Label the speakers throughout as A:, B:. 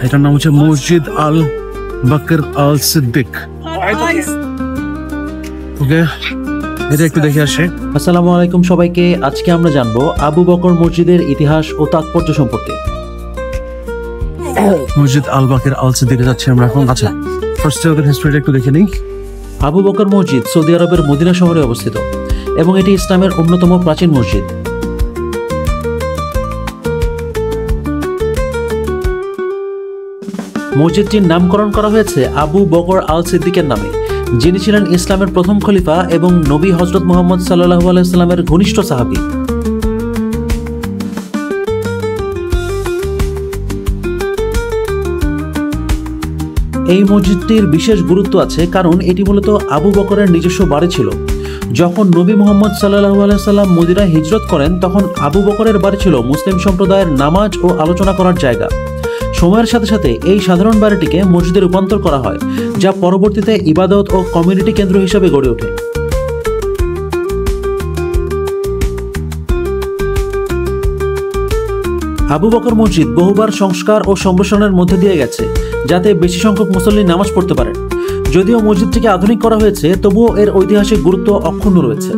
A: এটার নাম হচ্ছে মসজিদ আল বকর আল সিদ্দিক। ওকে, এটা একটু দেখে আসে।
B: আসসালামু আলাইকুম সবাইকে। আজকে আমরা জানবো আবু বকর মসজিদের ইতিহাস ও তাৎপর্য সম্পর্কে।
A: মসজিদ আল বকর আল সিদ্দিকে যাচ্ছি আমরা এখন। আচ্ছা, ফার্স্টে ওদের হিস্ট্রিটা একটু দেখে নিই।
B: আবু বকর মসজিদ সৌদি আরবের মদিনা শহরে অবস্থিত এবং এটি ইসলামের অন্যতম প্রাচীন মসজিদ। মসজিদটির নামকরণ করা হয়েছে আবু বকর আল সিদ্দিকের নামে, যিনি ছিলেন ইসলামের প্রথম খলিফা এবং নবী হযরত মুহাম্মদ সাল্লাল্লাহু আলাইহি ওয়াসাল্লামের ঘনিষ্ঠ সাহাবী। এই মসজিদটির বিশেষ গুরুত্ব আছে কারণ এটি মূলত আবু বকরের নিজস্ব বাড়ি ছিল। যখন নবী মুহাম্মদ সাল্লাল্লাহু আলাইহি ওয়াসাল্লাম মদিনায় হিজরত করেন তখন আবু বকরের বাড়ি ছিল মুসলিম সম্প্রদায়ের নামাজ ও আলোচনা করার জায়গা। সময়ের সাথে সাথে এই সাধারণ বাড়িটিকে মসজিদে রূপান্তর করা হয়, যা পরবর্তীতে ইবাদত ও কমিউনিটি কেন্দ্র হিসেবে গড়ে ওঠে। আবু বকর মসজিদ বহুবার সংস্কার ও সম্প্রসারণের মধ্যে দিয়ে গেছে, যাতে বেশি সংখ্যক মুসল্লি নামাজ পড়তে পারেন। যদিও মসজিদটিকে আধুনিক করা হয়েছে, তবুও এর ঐতিহাসিক গুরুত্ব অক্ষুণ্ণ রয়েছে।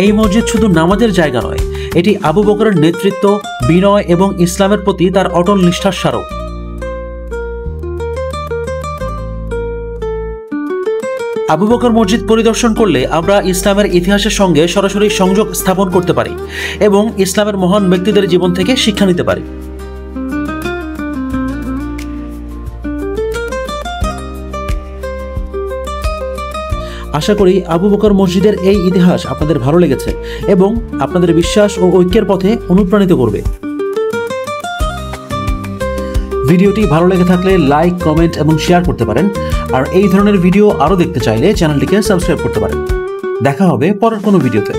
B: এই মসজিদ শুধু নামাজের জায়গা নয়, এটি আবু বকরের নেতৃত্ব, বিনয় এবং ইসলামের প্রতি তার অটল নিষ্ঠার স্মারক। আবু বকর মসজিদ পরিদর্শন করলে আমরা ইসলামের ইতিহাসের সঙ্গে সরাসরি সংযোগ স্থাপন করতে পারি এবং ইসলামের মহান ব্যক্তিদের জীবন থেকে শিক্ষা নিতে পারি। আশা করি আবু বকর মসজিদের এই ইতিহাস আপনাদের ভালো লেগেছে এবং আপনাদের বিশ্বাস ও ঐক্যের পথে অনুপ্রাণিত করবে। ভিডিওটি ভালো লেগে থাকলে লাইক, কমেন্ট এবং শেয়ার করতে পারেন। আর এই ধরনের ভিডিও আরও দেখতে চাইলে চ্যানেলটিকে সাবস্ক্রাইব করতে পারেন। দেখা হবে পরের কোনো ভিডিওতে।